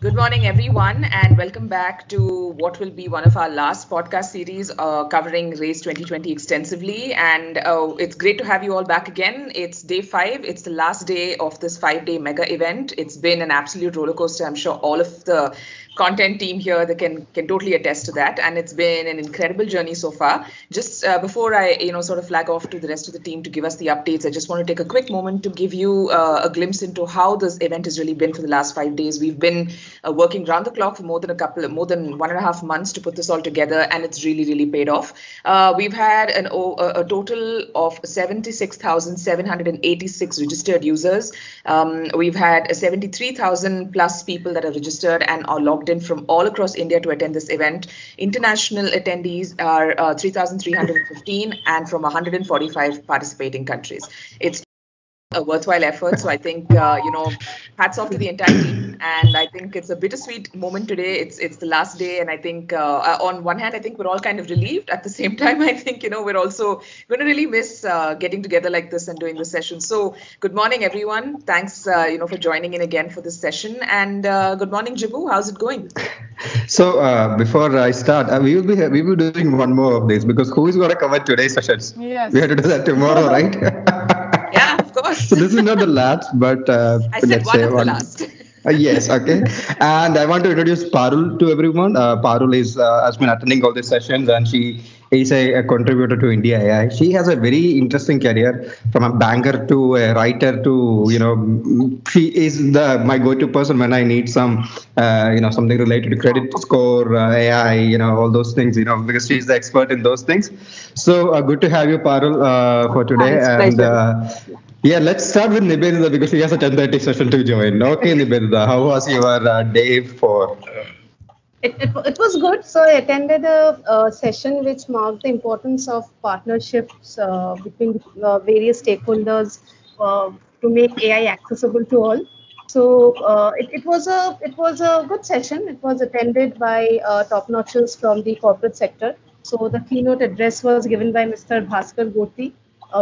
Good morning, everyone, and welcome back to what will be one of our last podcast series covering Race 2020 extensively. And it's great to have you all back again. It's day 5. It's the last day of this 5-day mega event. It's been an absolute roller coaster. I'm sure all of the content team here that can totally attest to that, and it's been an incredible journey so far. Just before I sort of flag off to the rest of the team to give us the updates, I just want to take a quick moment to give you a glimpse into how this event has really been for the last 5 days. We've been working round the clock for more than 1.5 months to put this all together, and it's really paid off. We've had a total of 76,786 registered users. We've had 73,000 plus people that are registered and are logged in from all across India to attend this event. International attendees are 3,315 and from 145 participating countries. It's a worthwhile effort. So I think, hats off to the entire team. And I think it's a bittersweet moment today. It's the last day. And I think on one hand, I think we're all kind of relieved. At the same time, I think, we're also going to really miss getting together like this and doing this session. So good morning, everyone. Thanks, for joining in again for this session. And good morning, Jibu. How's it going? So before I start, we will be doing one more of this because who is going to cover today's sessions? Yes. We have to do that tomorrow, right? Yeah, of course. So this is not the last, but I said one of the last. Yes, okay. And I want to introduce Parul to everyone. Parul has been attending all these sessions, and she is a contributor to India AI. She has a very interesting career from a banker to a writer to, she is my go-to person when I need something related to credit score, AI, all those things, because she's the expert in those things. So good to have you, Parul, for today. Yeah, let's start with Nivedita because she has a 10:30 session to join. Okay, Nivedita, how was your day 4? It was good. So I attended a session which marked the importance of partnerships between various stakeholders to make AI accessible to all. So it was a good session. It was attended by top notchers from the corporate sector. So the keynote address was given by Mr. Bhaskar Gorti,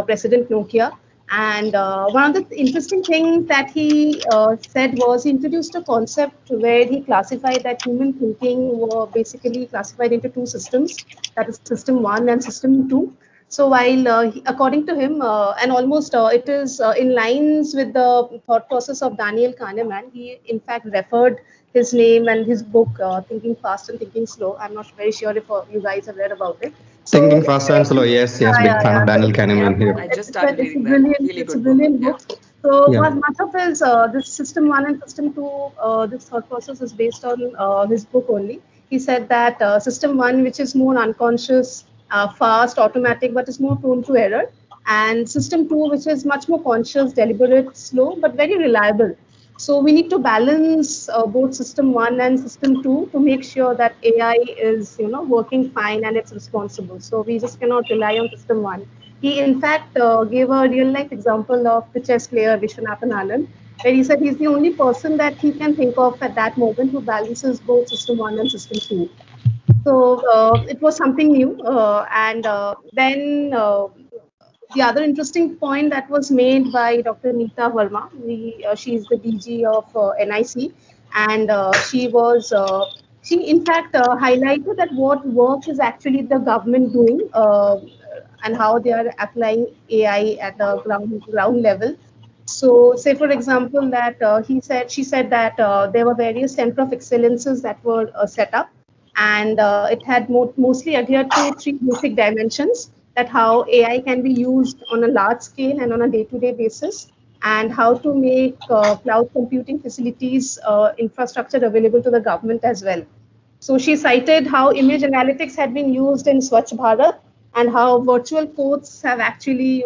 President Nokia. And one of the interesting things that he said was he introduced a concept where he classified that human thinking were basically classified into 2 systems, that is system 1 and system 2. So while according to him, and almost it is in lines with the thought process of Daniel Kahneman, he in fact referred his name and his book, Thinking Fast and Thinking Slow. I'm not very sure if you guys have read about it. Thinking Fast and Slow, yes, big fan of Daniel Kahneman here. I just started reading that. Really It's good a brilliant book. Yeah. So much of his this system 1 and system 2, this thought process is based on his book only. He said that system 1, which is more unconscious, fast, automatic, but is more prone to error, and system 2, which is much more conscious, deliberate, slow, but very reliable. So we need to balance both system 1 and system 2 to make sure that AI is, working fine and it's responsible. So we just cannot rely on system 1. He in fact gave a real life example of the chess player Vishwanathan Anand, where he said he's the only person that he can think of at that moment who balances both system 1 and system 2. So it was something new. And then the other interesting point that was made by Dr. Neeta Verma, she's the DG of NIC, and she in fact highlighted that what work is actually the government doing and how they are applying AI at the ground level. So, say for example that she said that there were various center of excellences that were set up, and it had mostly adhered to 3 basic dimensions: that how AI can be used on a large scale and on a day-to-day basis, and how to make cloud computing facilities infrastructure available to the government as well. So she cited how image analytics had been used in Swachh Bharat, and how virtual courts have actually,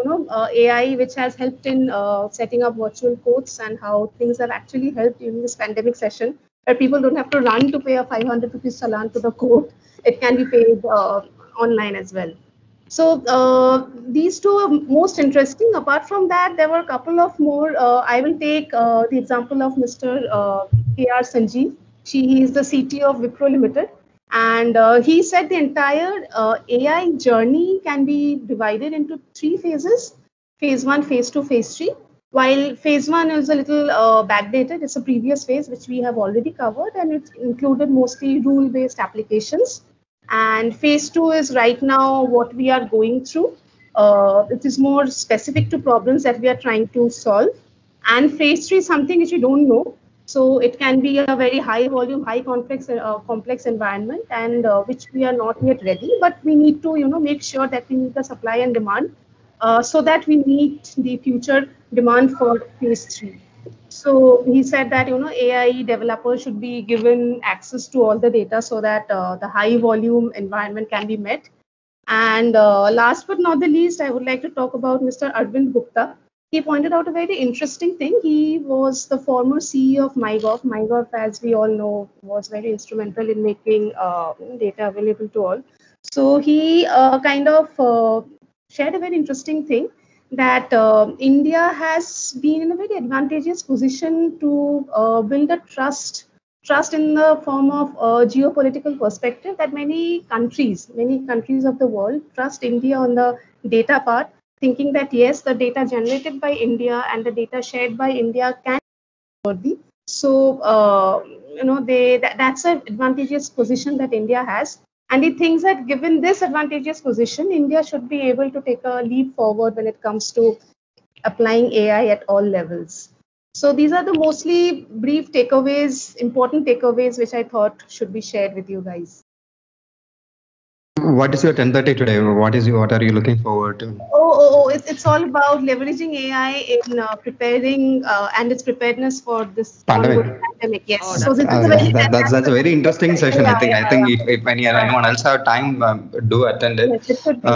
AI, which has helped in setting up virtual courts, and how things have actually helped during this pandemic session, where people don't have to run to pay a 500 rupees salan to the court. It can be paid online as well. So these 2 are most interesting. Apart from that, there were a couple of more. I will take the example of Mr. K.R. Sanjeev. He is the CTO of Wipro Limited. And he said the entire AI journey can be divided into 3 phases: phase 1, phase 2, phase 3. While phase 1 is a little backdated, it's a previous phase which we have already covered, and it's included mostly rule-based applications. And phase 2 is right now what we are going through. It is more specific to problems that we are trying to solve. And phase 3 is something which we don't know. So it can be a very high volume, high complex environment, and which we are not yet ready. But we need to, make sure that we meet the supply and demand, so that we meet the future demand for phase 3. So he said that AI developers should be given access to all the data so that the high volume environment can be met. And last but not the least, I would like to talk about Mr. Arvind Gupta. He pointed out a very interesting thing. He was the former CEO of MyGov. MyGov, as we all know, was very instrumental in making data available to all. So he kind of shared a very interesting thing, that India has been in a very advantageous position to build a trust in the form of geopolitical perspective, that many countries of the world trust India on the data part, thinking that yes, the data generated by India and the data shared by India can be worthy. So that's an advantageous position that India has. And he thinks that given this advantageous position, India should be able to take a leap forward when it comes to applying AI at all levels. So these are the mostly brief takeaways, important takeaways, which I thought should be shared with you guys. What is your 10:30 today? What are you looking forward to? It's all about leveraging AI in preparing and its preparedness for this pandemic. Yes. So this is that's a very interesting session. I think if anyone else have time, do attend it. Yes, it could be.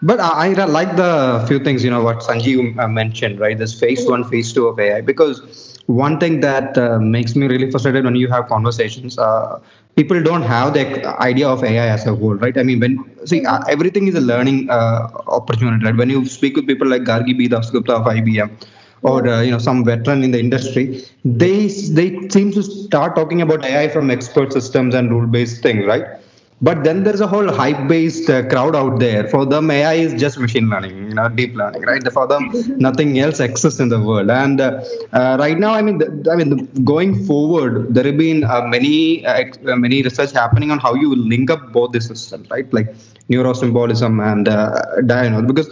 But I like the few things, what Sanjeev mentioned, right? This phase 1, phase 2 of AI, because one thing that makes me really frustrated when you have conversations, people don't have the idea of AI as a whole, right? I mean, everything is a learning opportunity, right? When you speak with people like Gargi B. Dasgupta of IBM, or some veteran in the industry, they seem to start talking about AI from expert systems and rule-based things, right? But then there's a whole hype-based crowd out there. For them, AI is just machine learning, deep learning, right? For them, nothing else exists in the world. And right now, going forward, there have been many research happening on how you will link up both the systems, right? Like neurosymbolism and because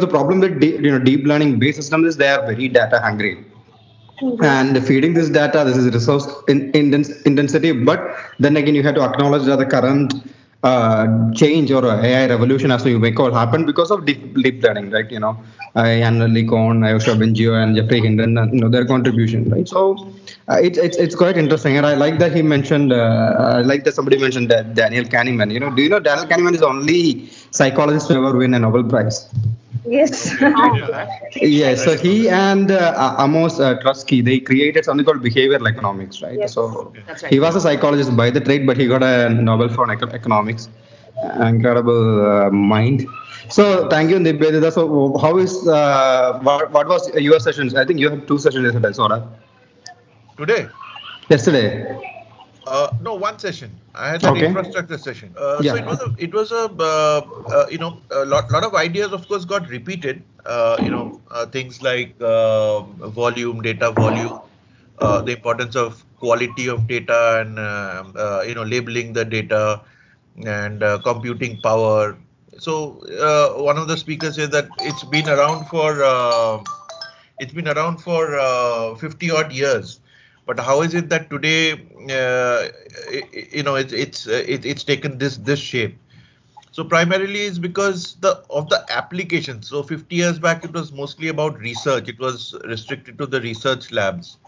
the problem with deep learning based systems is they are very data hungry. And feeding this data, this is resource intensity, but then again you have to acknowledge that the current change or AI revolution, as we may call, happened because of deep learning, right? Yann LeCun, Ayosha Bengio, and Geoffrey Hinton, their contribution, right? So it's quite interesting, and I like that he mentioned. I like that somebody mentioned that Daniel Kahneman. Do you know Daniel Kahneman is the only psychologist to ever win a Nobel Prize? Yes. Yes. So he and Amos Tversky, they created something called behavioral economics, right? Yes. So he was a psychologist by the trade, but he got a Nobel for economics. Incredible mind. So thank you, Nivedita. So how is what was your sessions? I think you had 2 sessions yesterday, Sora. Today? Yesterday. No, one session. I had an infrastructure session. So it was a lot of ideas, of course, got repeated. Things like volume, data volume, the importance of quality of data, and labeling the data, and computing power. So one of the speakers said that it's been around for 50 odd years. But how is it that today, it's taken this shape? So primarily it's because of the application. So 50 years back, it was mostly about research. It was restricted to the research labs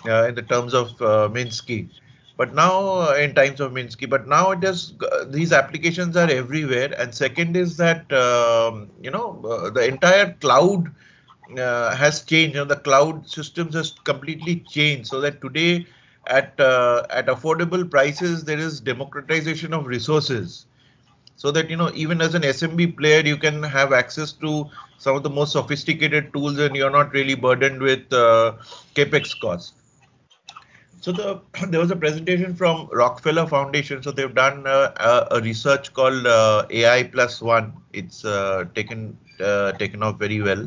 in the terms of Minsky. But now, in times of Minsky, but now it is these applications are everywhere. And second is that the entire cloud has changed. The cloud systems has completely changed, so that today at affordable prices there is democratization of resources, so that even as an SMB player you can have access to some of the most sophisticated tools, and you're not really burdened with capex costs. So there was a presentation from Rockefeller Foundation. So they've done a research called AI+1. It's taken off very well.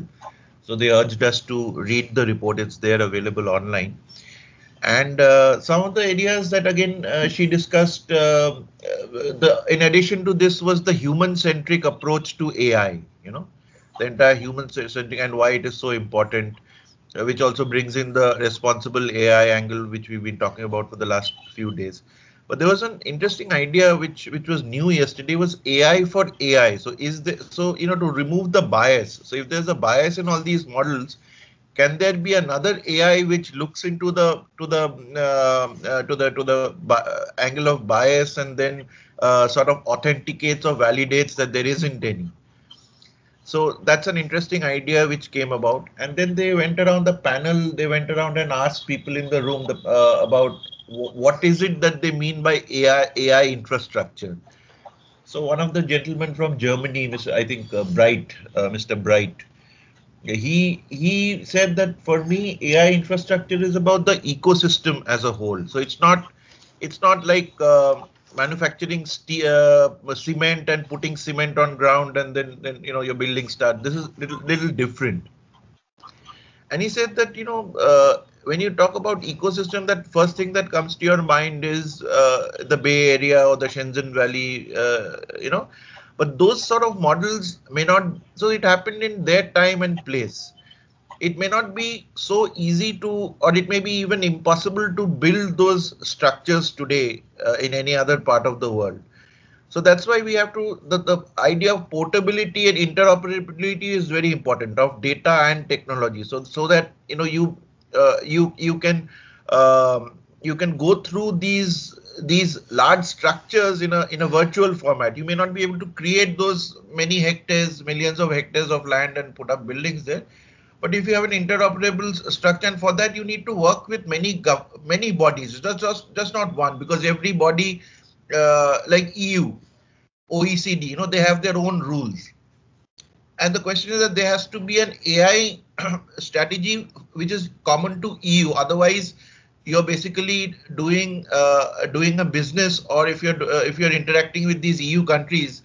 So they urged us to read the report. It's there available online. And some of the areas that again she discussed, in addition to this, was the human-centric approach to AI. The entire human-centric and why it is so important, which also brings in the responsible AI angle, which we've been talking about for the last few days. But there was an interesting idea which was new yesterday, was AI for AI. So to remove the bias. So if there's a bias in all these models, can there be another AI which looks into the angle of bias and then sort of authenticates or validates that there isn't any? So that's an interesting idea which came about. And then they went around the panel. They went around and asked people in the room about what is it that they mean by AI infrastructure. So one of the gentlemen from Germany, Mr. Bright, he said that for me, AI infrastructure is about the ecosystem as a whole. So it's not like manufacturing cement and putting cement on ground and then your building start. This is little different. And he said that when you talk about ecosystem, that first thing that comes to your mind is the Bay Area or the Shenzhen Valley, but those sort of models may not. So it happened in their time and place. It may not be so easy to, or it may be even impossible to build those structures today in any other part of the world. So that's why we have to, the idea of portability and interoperability is very important, of data and technology. So that you can go through these large structures in a virtual format. You may not be able to create those many hectares, millions of hectares of land and put up buildings there. But if you have an interoperable structure, and for that you need to work with many bodies, just not one, because every body, like EU, OECD, they have their own rules. And the question is that there has to be an AI strategy which is common to EU. Otherwise, you're basically doing a business, or if you're interacting with these EU countries,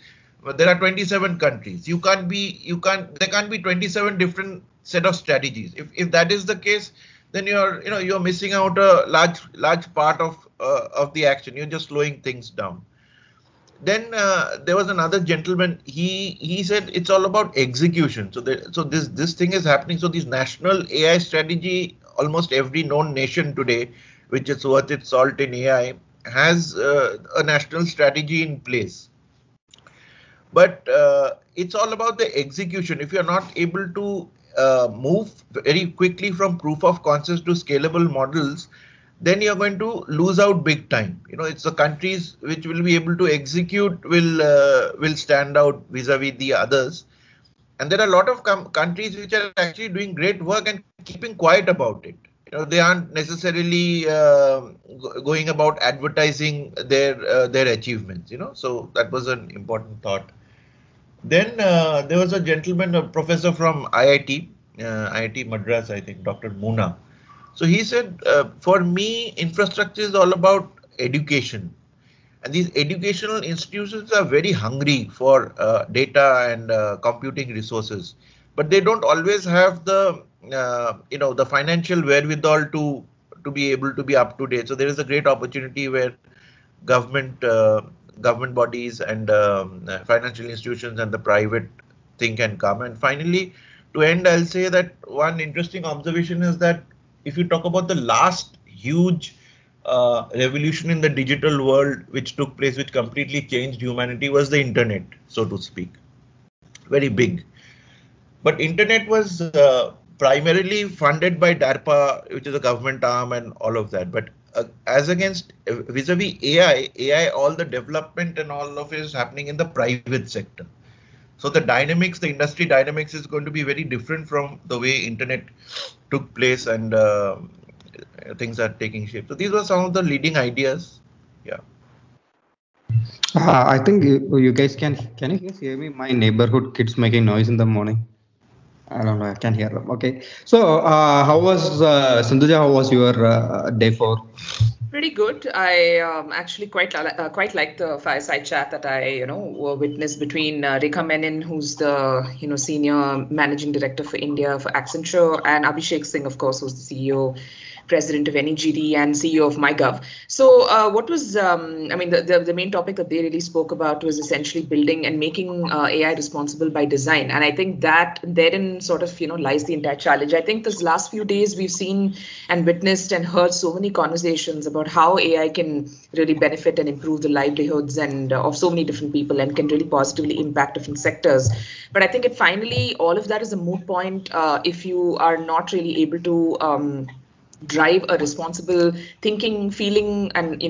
there are 27 countries. There can't be 27 different set of strategies. If that is the case, then you're missing out a large part of the action. You're just slowing things down. Then there was another gentleman. He said it's all about execution. So this thing is happening. So this national AI strategy, almost every known nation today, which is worth its salt in AI, has a national strategy in place. But it's all about the execution. If you're not able to move very quickly from proof of concept to scalable models, then you're going to lose out big time. It's the countries which will be able to execute will stand out vis-a-vis the others. And there are a lot of countries which are actually doing great work and keeping quiet about it. They aren't necessarily going about advertising their achievements. So that was an important thought. Then there was a gentleman, a professor from IIT Madras, I think, Dr. Moona. So he said, for me, infrastructure is all about education. And these educational institutions are very hungry for data and computing resources, but they don't always have the financial wherewithal to be able to be up to date. So there is a great opportunity where government bodies and financial institutions and the private thing can come. And finally, to end, I'll say that one interesting observation is that if you talk about the last huge revolution in the digital world which took place, which completely changed humanity, was the internet, so to speak. Very big. But internet was primarily funded by DARPA, which is a government arm, and all of that. But as against vis-a-vis AI, all the development and all of it is happening in the private sector. So the industry dynamics is going to be very different from the way internet took place and things are taking shape. So these were some of the leading ideas. Yeah. I think you guys can you guys hear me? My neighborhood kids making noise in the morning. I don't know. I can hear them. Okay. So how was Sindhuja? How was your day 4? Pretty good. I actually quite like the fireside chat that I witnessed between Rekha Menon, who's the senior managing director for India for Accenture, and Abhishek Singh, of course, who's the CEO, president of NEGD, and CEO of MyGov. So what was the main topic that they really spoke about was essentially building and making AI responsible by design, and I think that therein sort of lies the entire challenge. I think this last few days we've seen and witnessed and heard so many conversations about how AI can really benefit and improve the livelihoods and of so many different people and can really positively impact different sectors. But I think finally all of that is a moot point if you are not really able to drive a responsible thinking, feeling, and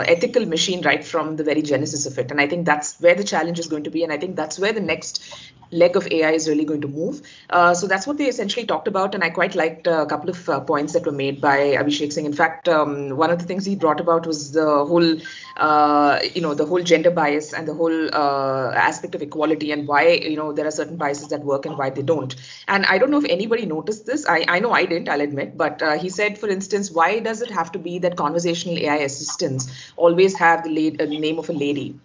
ethical machine right from the very genesis of it. And I think that's where the challenge is going to be, and I think that's where the next leg of AI is really going to move. So that's what they essentially talked about, and I quite liked a couple of points that were made by Abhishek Singh. In fact, one of the things he brought about was the whole, the whole gender bias and the whole aspect of equality, and why there are certain biases that work and why they don't. And I don't know if anybody noticed this. I know I didn't, I'll admit, but he said, for instance, why does it have to be that conversational AI assistants always have the name of a lady?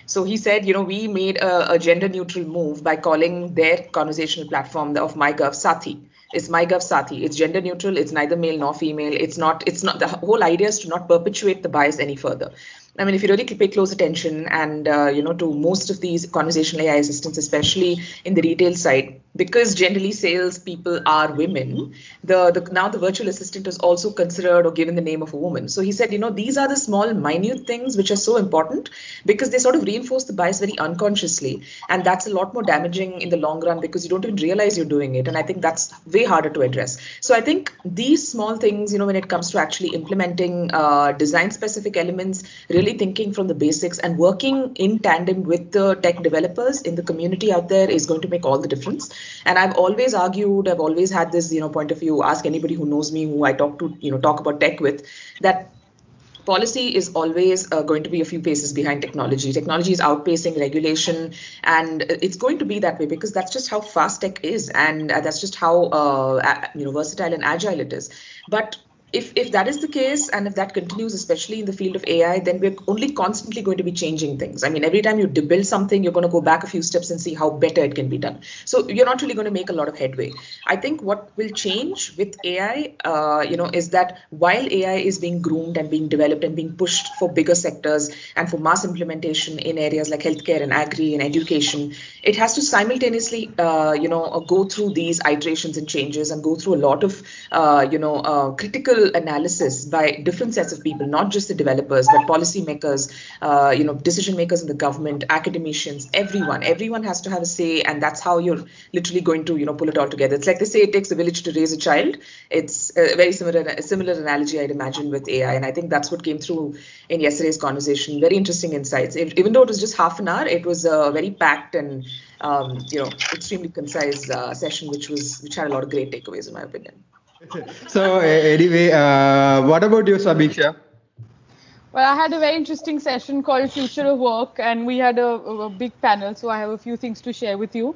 So he said, we made a gender neutral move by calling their conversational platform of MyGov Sathi. It's MyGov Sathi. It's gender neutral. It's neither male nor female. It's not. The whole idea is to not perpetuate the bias any further. I mean, if you really pay close attention and, to most of these conversational AI assistants, especially in the retail side, because generally sales people are women, now the virtual assistant is also considered or given the name of a woman. So he said, these are the small, minute things which are so important because they sort of reinforce the bias very unconsciously. And that's a lot more damaging in the long run because you don't even realize you're doing it. And I think that's way harder to address. So I think these small things, when it comes to actually implementing design-specific elements, really thinking from the basics and working in tandem with the tech developers in the community out there is going to make all the difference. And I've always argued, I've always had this, point of view, ask anybody who knows me, who I talk about tech with, that policy is always going to be a few paces behind technology. Technology is outpacing regulation, and it's going to be that way because that's just how fast tech is, and that's just how versatile and agile it is. But if that is the case, and if that continues, especially in the field of AI, then we're only constantly going to be changing things. I mean, every time you build something, you're going to go back a few steps and see how better it can be done. So you're not really going to make a lot of headway. I think what will change with AI, is that while AI is being groomed and being developed and being pushed for bigger sectors and for mass implementation in areas like healthcare and agri and education, it has to simultaneously, go through these iterations and changes and go through a lot of, critical analysis by different sets of people, not just the developers, but policymakers, decision makers in the government, academicians, everyone has to have a say, and that's how you're literally going to, pull it all together. It's like they say it takes a village to raise a child. It's a very similar analogy, I'd imagine, with AI, and I think that's what came through in yesterday's conversation. Very interesting insights. Even though it was just half an hour, it was a very packed and extremely concise session, which had a lot of great takeaways, in my opinion. So anyway, what about you, Sabiksha? Well, I had a very interesting session called Future of Work, and we had a big panel, so I have a few things to share with you.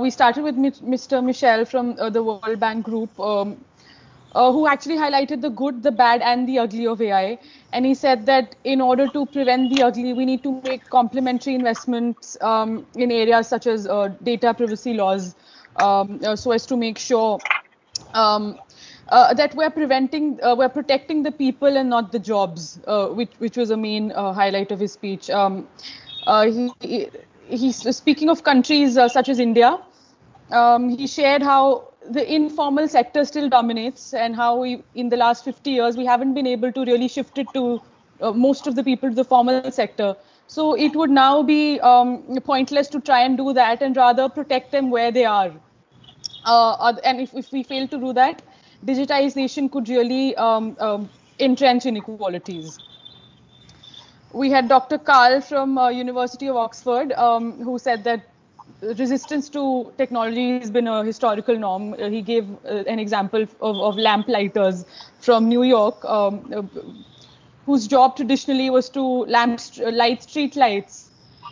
We started with Mr. Michel from the World Bank Group, who actually highlighted the good, the bad, and the ugly of AI. And he said that in order to prevent the ugly, we need to make complementary investments in areas such as data privacy laws, so as to make sure that we're protecting the people and not the jobs, which was a main highlight of his speech. He's speaking of countries such as India. He shared how the informal sector still dominates, and how in the last 50 years we haven't been able to really shift it to most of the people to the formal sector. So it would now be pointless to try and do that, and rather protect them where they are. And if we fail to do that, digitization could really entrench inequalities. We had Dr. Karl from University of Oxford, who said that resistance to technology has been a historical norm. He gave an example of lamplighters from New York, whose job traditionally was to light street lights.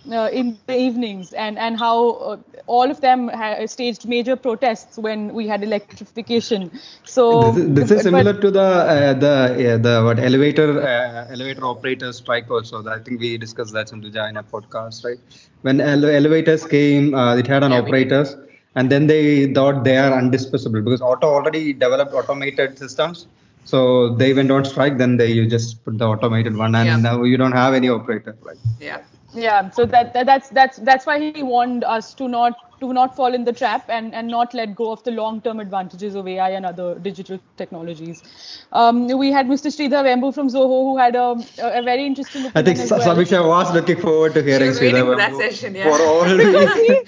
in the evenings, and how all of them staged major protests when we had electrification. So, This is but similar to the what elevator operator strike also. I think we discussed that in the podcast, right? When elevators came, it had an Yeah, we did. operators, and then they thought they are indispensable because auto already developed automated systems. So they went on strike. Then you just put the automated one, Yeah. and now you don't have any operator, right? Yeah. yeah, so that's why he warned us to not fall in the trap and not let go of the long-term advantages of AI and other digital technologies. We had Mr. Sridhar Vembu from Zoho, who had a very interesting I think opinion as well. Samisha was looking forward to She hearing was waiting Sridhar for that Babu session, yeah. for all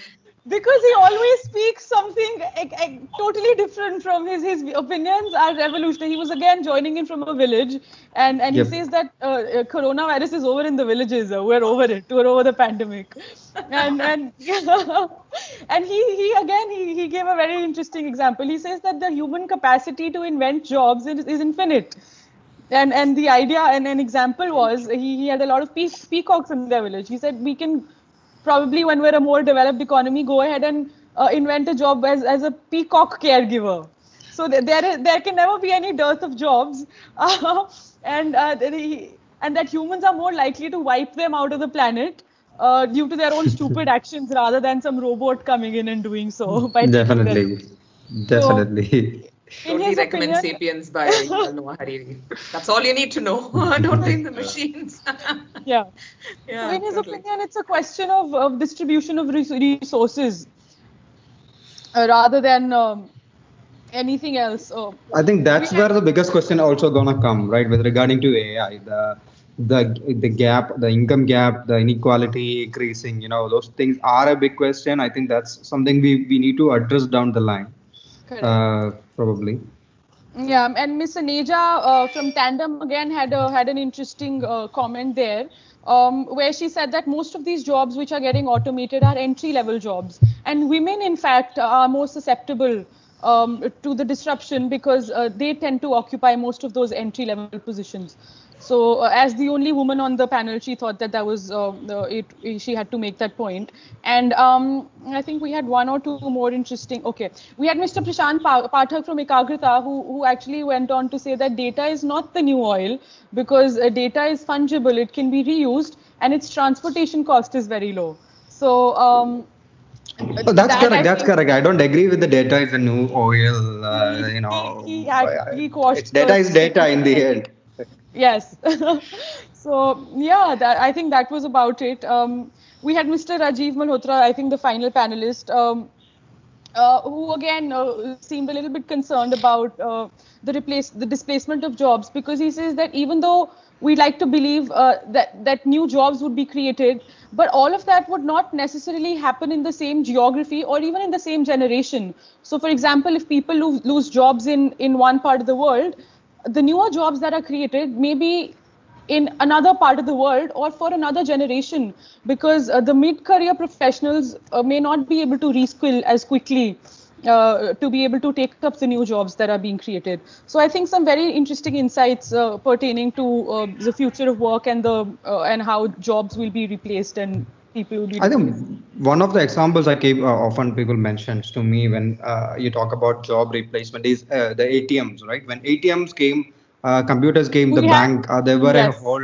Because he always speaks something totally different from his opinions are revolutionary. He was again joining in from a village, and he Yep. says that coronavirus is over in the villages. We're over it. We're over the pandemic, and and he gave a very interesting example. He says that the human capacity to invent jobs is infinite. And the idea and an example was he had a lot of peacocks in their village. He said we can probably, when we're a more developed economy, go ahead and invent a job as a peacock caregiver. So there can never be any dearth of jobs, and that humans are more likely to wipe them out of the planet due to their own stupid actions rather than some robot coming in and doing so by taking their. Definitely. In Totally his recommend opinion, Sapiens by Yuval Noah Harari. That's all you need to know. Don't blame the machines. yeah. Yeah, So in his totally. opinion, it's a question of distribution of resources rather than anything else. I think that's where the biggest question also gonna come, right? With regarding to AI, the gap, the income gap, the inequality increasing, those things are a big question. I think that's something we need to address down the line, probably. Yeah, and Miss Aneja from Tandem again had an interesting comment there, where she said that most of these jobs which are getting automated are entry-level jobs, and women, in fact, are more susceptible to the disruption because they tend to occupy most of those entry-level positions. So, as the only woman on the panel, she thought that was she had to make that point. And I think we had one or two more interesting. Okay, we had Mr. Prashant Pathak from Ekagrita, who actually went on to say that data is not the new oil because data is fungible, it can be reused, and its transportation cost is very low. So. Oh, that's correct. I That's think correct. I don't agree with the data is a new oil. he quashed Data the is data in the end. Yes. So yeah, I think that was about it. We had Mr. Rajiv Malhotra, I think the final panelist, who again seemed a little bit concerned about the displacement of jobs, because he says that even though we like to believe that new jobs would be created, but all of that would not necessarily happen in the same geography or even in the same generation. So, for example, if people lose jobs in one part of the world, the newer jobs that are created may be in another part of the world or for another generation, because the mid-career professionals may not be able to reskill as quickly to be able to take up the new jobs that are being created. So I think some very interesting insights pertaining to the future of work and and how jobs will be replaced and people will be. I think one of the examples I keep often people mentions to me when you talk about job replacement is the ATMs, right? When ATMs came, computers came, the bank, there were a whole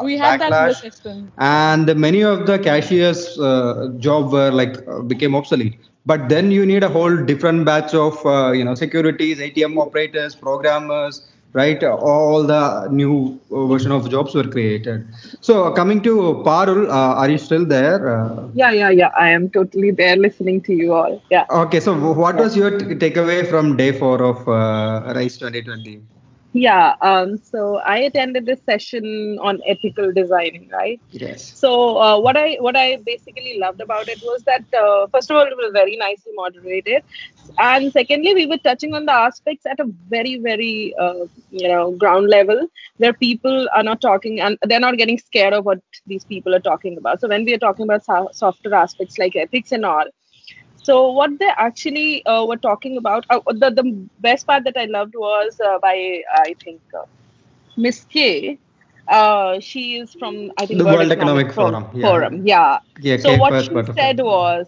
we had that in the backlash, system. and many of the cashiers' job were became obsolete. But then you need a whole different batch of securities, ATM operators, programmers, right? All the new version of jobs were created. So coming to Parul, are you still there? Yeah. I am totally there listening to you all. Yeah. Okay, so what was your takeaway from day 4 of RISE 2020? Yeah. So I attended this session on ethical designing, right? Yes. So what I basically loved about it was that first of all, it was very nicely moderated, and secondly, we were touching on the aspects at a very very ground level, where people are not talking and they're not getting scared of what these people are talking about. So when we are talking about softer aspects like ethics and all. So what they actually were talking about, the best part that I loved was by I think Miss K, She is from, I think, The World Economic Forum. Yeah. Yeah, So Kate what First she Butterfly. said was,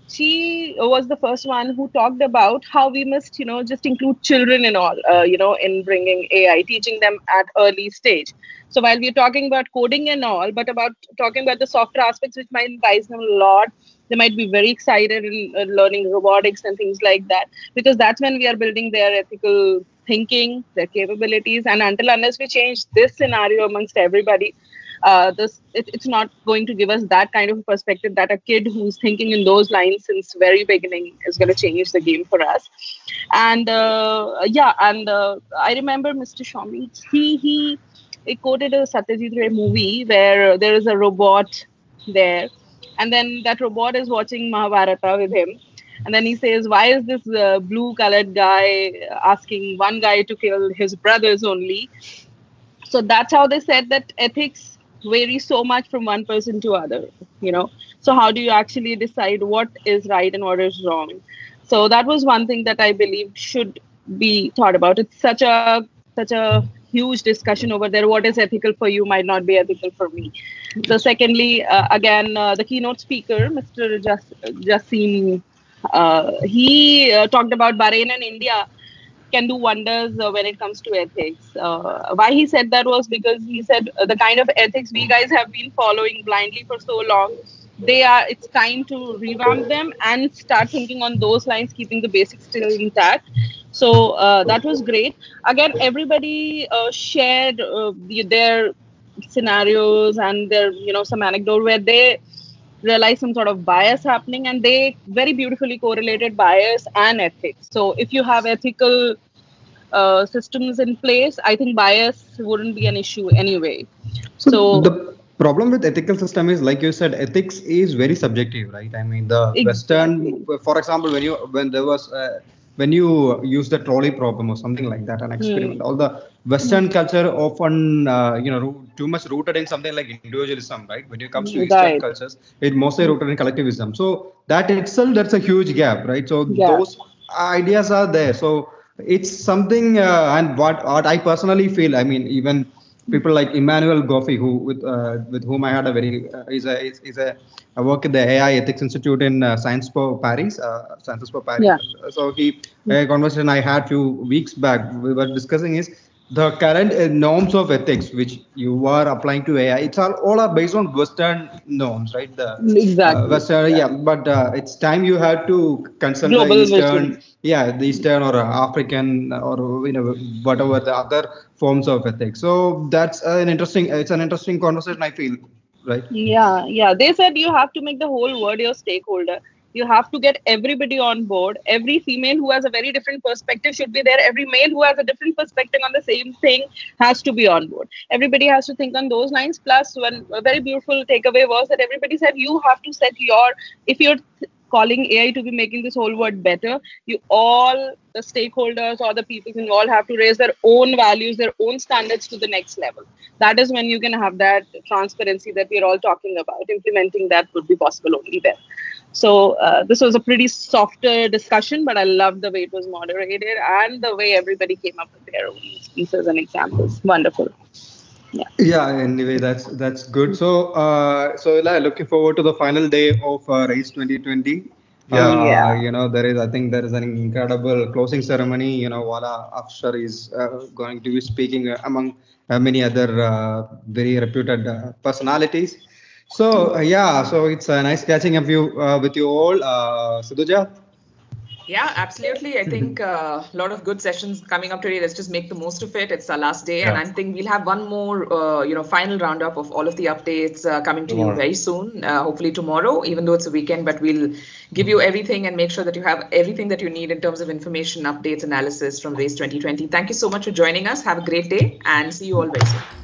she was the first one who talked about how we must, just include children in all, in bringing AI, teaching them at early stage. So while we're talking about coding and all, but talking about the softer aspects, which might entice them a lot, they might be very excited in learning robotics and things like that, because that's when we are building their ethical thinking, their capabilities. And unless we change this scenario amongst everybody, it's not going to give us that kind of perspective that a kid who's thinking in those lines since very beginning is going to change the game for us. And I remember Mr. Shami, he quoted a Satyajit Ray movie where there is a robot there, and then that robot is watching Mahabharata with him. And then he says, why is this blue colored guy asking one guy to kill his brothers only? So that's how they said that ethics vary so much from one person to other, So how do you actually decide what is right and what is wrong? So that was one thing that I believe should be thought about. It's such a huge discussion over there. What is ethical for you might not be ethical for me. So secondly, again, the keynote speaker, Mr. Jassim, he talked about Bahrain and India can do wonders when it comes to ethics. Why he said that was because he said the kind of ethics we guys have been following blindly for so long, it's time to revamp them and start thinking on those lines, keeping the basics still intact. So that was great. Again, everybody shared their scenarios and their some anecdote where they realized some sort of bias happening, and they very beautifully correlated bias and ethics. So if you have ethical systems in place, I think bias wouldn't be an issue anyway. So the problem with ethical system is, like you said, ethics is very subjective, right? I mean, the Western, for example, when you use the trolley problem or something like that, an experiment, all the Western culture often, too much rooted in something like individualism, right? When it comes to Eastern cultures, it's mostly rooted in collectivism. So that itself, that's a huge gap, right? So those ideas are there. So it's something, and what I personally feel, I mean, even people like Emmanuel Goffey, with whom I had a very I work at the AI Ethics Institute in Sciences Po Paris. Yeah. So a conversation I had few weeks back, we were discussing is the current norms of ethics which you are applying to AI. It's all are based on Western norms, right? Exactly. Western, but it's time you have to consult global the Eastern. vision. The Eastern or African or whatever the other forms of ethics. So that's it's an interesting conversation, I feel, right? Yeah. They said you have to make the whole world your stakeholder. You have to get everybody on board. Every female who has a very different perspective should be there. Every male who has a different perspective on the same thing has to be on board. Everybody has to think on those lines. Plus, a very beautiful takeaway was that everybody said you have to set if you're calling AI to be making this whole world better, the stakeholders or the people involved have to raise their own values, their own standards to the next level. That is when you can have that transparency that we're all talking about. Implementing that would be possible only then. So this was a pretty softer discussion, but I loved the way it was moderated and the way everybody came up with their own pieces and examples. Wonderful. Yeah. Anyway, that's good. So looking forward to the final day of Race 2020. I think there is an incredible closing ceremony. Wala Afshar is going to be speaking among many other very reputed personalities. So so it's nice catching up with you all, Sidhuja. Yeah, absolutely. I think a lot of good sessions coming up today. Let's just make the most of it. It's our last day, and I think we'll have one more, final roundup of all of the updates coming to you very soon. Hopefully tomorrow, even though it's a weekend, but we'll give you everything and make sure that you have everything that you need in terms of information, updates, analysis from Race 2020. Thank you so much for joining us. Have a great day, and see you all very soon.